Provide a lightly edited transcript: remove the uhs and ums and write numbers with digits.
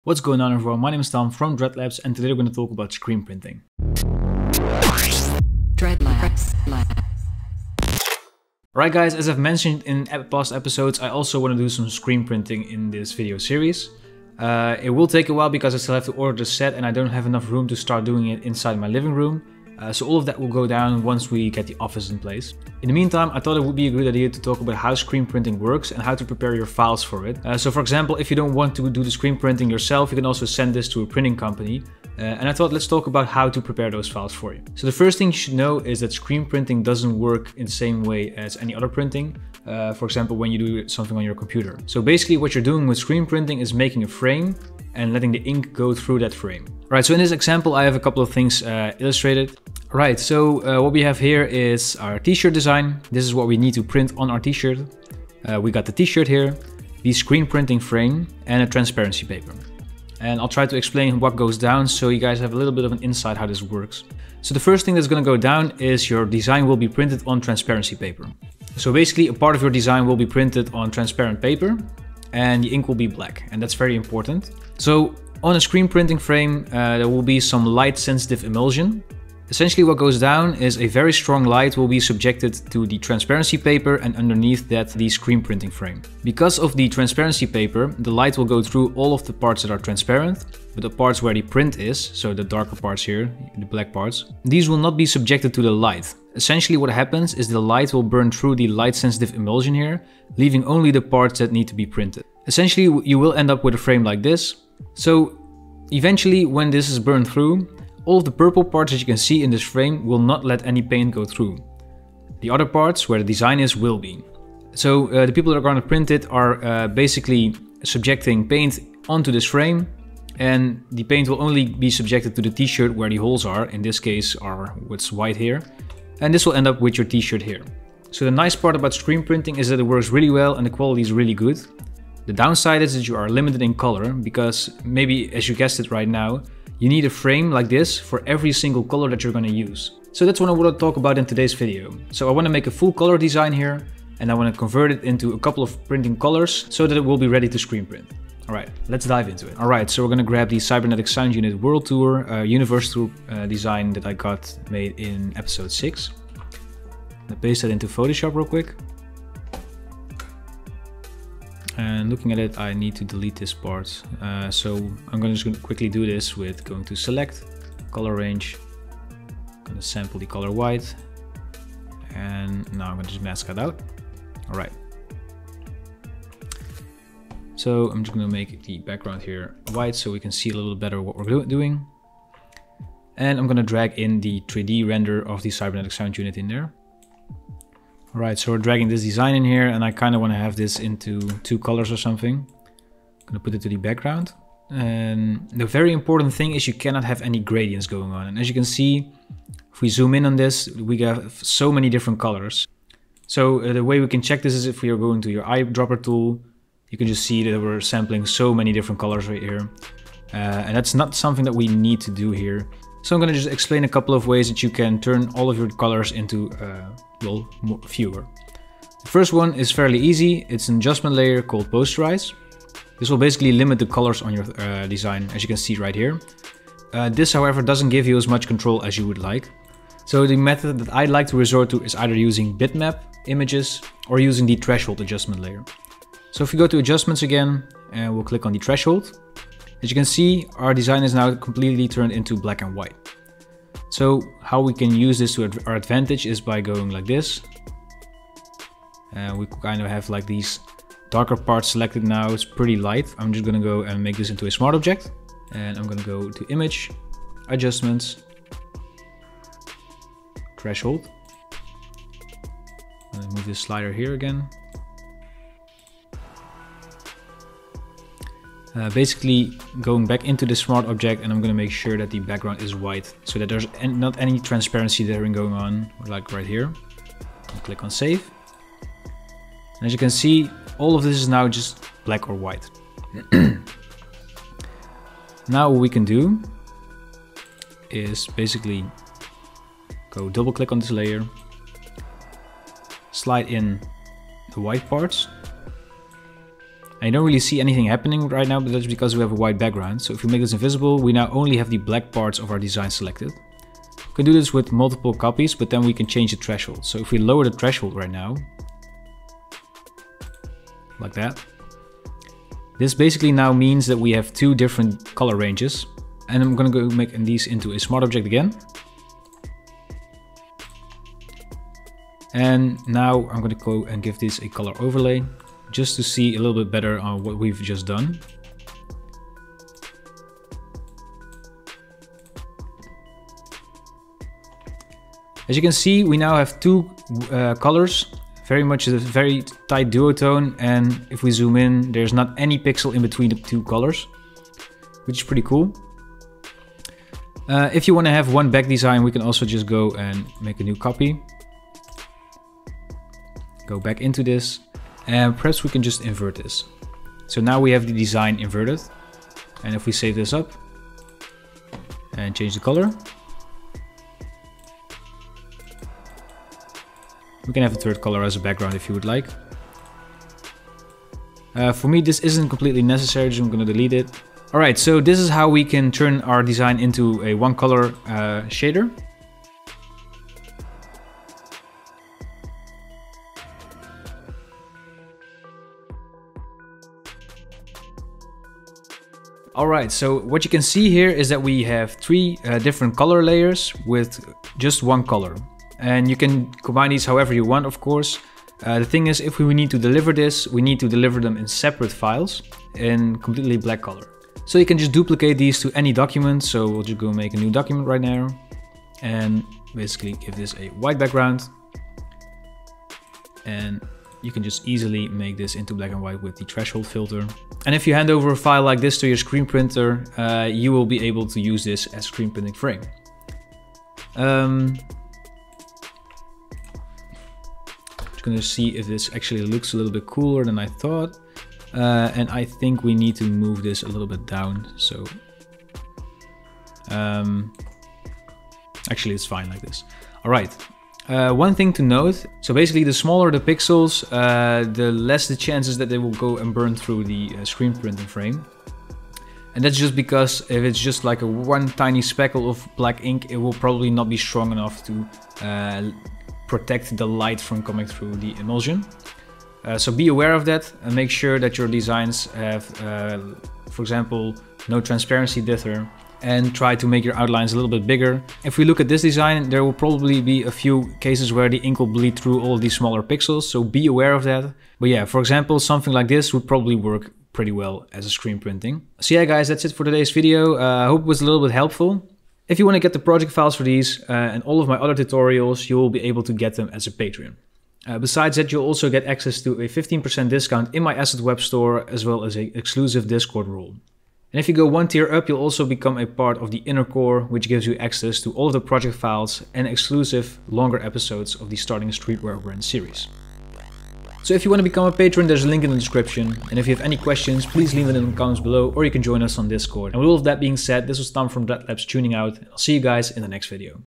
What's going on, everyone? My name is Tom from Dreadlabs, and today we're going to talk about screen printing. Dreadlabs. Alright guys, as I've mentioned in past episodes, I also want to do some screen printing in this video series. It will take a while because I still have to order the set and I don't have enough room to start doing it inside my living room. So all of that will go down once we get the office in place. In the meantime, I thought it would be a good idea to talk about how screen printing works and how to prepare your files for it. So for example, if you don't want to do the screen printing yourself, you can also send this to a printing company. And I thought let's talk about how to prepare those files for you. So the first thing you should know is that screen printing doesn't work in the same way as any other printing. For example, when you do something on your computer. So basically what you're doing with screen printing is making a frame and letting the ink go through that frame. Right, so in this example, I have a couple of things illustrated. Right, so what we have here is our t-shirt design. This is what we need to print on our t-shirt. We got the t-shirt here, the screen printing frame, and a transparency paper. And I'll try to explain what goes down so you guys have a little bit of an insight how this works. So the first thing that's going to go down is your design will be printed on transparency paper. So basically a part of your design will be printed on transparent paper and the ink will be black, and that's very important. So on a screen printing frame, there will be some light sensitive emulsion. Essentially what goes down is a very strong light will be subjected to the transparency paper and underneath that the screen printing frame. Because of the transparency paper, the light will go through all of the parts that are transparent, but the parts where the print is, so the darker parts here, the black parts, these will not be subjected to the light. Essentially what happens is the light will burn through the light sensitive emulsion here, leaving only the parts that need to be printed. Essentially you will end up with a frame like this. So eventually when this is burned through, all of the purple parts that you can see in this frame will not let any paint go through. The other parts where the design is will be. So the people that are going to print it are basically subjecting paint onto this frame, and the paint will only be subjected to the t-shirt where the holes are. In this case are what's white here, and this will end up with your t-shirt here. So the nice part about screen printing is that it works really well and the quality is really good. The downside is that you are limited in color because maybe, as you guessed it right now, you need a frame like this for every single color that you're going to use. So that's what I want to talk about in today's video. So I want to make a full color design here and I want to convert it into a couple of printing colors so that it will be ready to screen print. Alright, let's dive into it. Alright, so we're going to grab the Cybernetic Sound Unit World Tour Universe Tour design that I got made in episode 6. I'm going to paste that into Photoshop real quick. And looking at it, I need to delete this part. So I'm just going to quickly do this with going to select, color range. I'm going to sample the color white. And now I'm going to just mask that out. All right. So I'm just going to make the background here white so we can see a little better what we're doing. And I'm going to drag in the 3D render of the Cybernetic Sound Unit in there. Alright, so we're dragging this design in here and I kind of want to have this into 2 colors or something. I'm going to put it to the background. And the very important thing is you cannot have any gradients going on. And as you can see, if we zoom in on this, we have so many different colors. So the way we can check this is if we are going to your eyedropper tool, you can just see that we're sampling so many different colors right here. And that's not something that we need to do here. So I'm going to just explain a couple of ways that you can turn all of your colors into fewer. The first one is fairly easy. It's an adjustment layer called posterize. This will basically limit the colors on your design, as you can see right here. This, however, doesn't give you as much control as you would like. So the method that I'd like to resort to is either using Bitmap images or using the threshold adjustment layer. So if we go to adjustments again, and we'll click on the threshold. As you can see, our design is now completely turned into black and white. So how we can use this to our advantage is by going like this. And we kind of have like these darker parts selected now. It's pretty light. I'm just going to go and make this into a smart object. And I'm going to go to image, adjustments, threshold. I'm going to move this slider here again. Basically going back into the smart object, and I'm going to make sure that the background is white so that there's not any transparency there going on, like right here. I'll click on save. And as you can see, all of this is now just black or white. Now what we can do is basically go double click on this layer, slide in the white parts, I don't really see anything happening right now, but that's because we have a white background. So if we make this invisible, we now only have the black parts of our design selected. We can do this with multiple copies, but then we can change the threshold. So if we lower the threshold right now, like that, this basically now means that we have two different color ranges. And I'm gonna go make these into a smart object again. And now I'm gonna go and give this a color overlay, just to see a little bit better on what we've just done. As you can see, we now have two colors, very much a very tight duotone, and if we zoom in, there's not any pixel in between the two colors, which is pretty cool. If you want to have one back design, we can also just go and make a new copy. Go back into this. And perhaps we can just invert this. So now we have the design inverted. And if we save this up and change the color, we can have a third color as a background if you would like. For me, this isn't completely necessary, so I'm going to delete it. Alright, so this is how we can turn our design into a one color shader. Alright, so what you can see here is that we have three different color layers with just one color. And you can combine these however you want, of course. The thing is, if we need to deliver this, we need to deliver them in separate files in completely black color. So you can just duplicate these to any document. So we'll just go make a new document right now. And basically give this a white background. And you can just easily make this into black and white with the threshold filter. And if you hand over a file like this to your screen printer, you will be able to use this as screen printing frame. Just gonna see if this actually looks a little bit cooler than I thought. And I think we need to move this a little bit down. So actually it's fine like this. All right. One thing to note, so basically the smaller the pixels, the less the chances that they will go and burn through the screen printing frame. And that's just because if it's just like one tiny speckle of black ink, it will probably not be strong enough to protect the light from coming through the emulsion. So be aware of that and make sure that your designs have, for example, no transparency dither, and try to make your outlines a little bit bigger. If we look at this design, there will probably be a few cases where the ink will bleed through all these smaller pixels, so be aware of that. But yeah, for example, something like this would probably work pretty well as a screen printing. So yeah guys, that's it for today's video. I hope it was a little bit helpful. If you want to get the project files for these and all of my other tutorials, you will be able to get them as a Patreon. Besides that, you'll also get access to a 15% discount in my asset web store, as well as an exclusive Discord role. And if you go one tier up, you'll also become a part of the inner core, which gives you access to all of the project files and exclusive longer episodes of the Starting a Streetwear Brand series. So if you want to become a patron, there's a link in the description. And if you have any questions, please leave it in the comments below, or you can join us on Discord. And with all of that being said, this was Tom from Dreadlabs tuning out. I'll see you guys in the next video.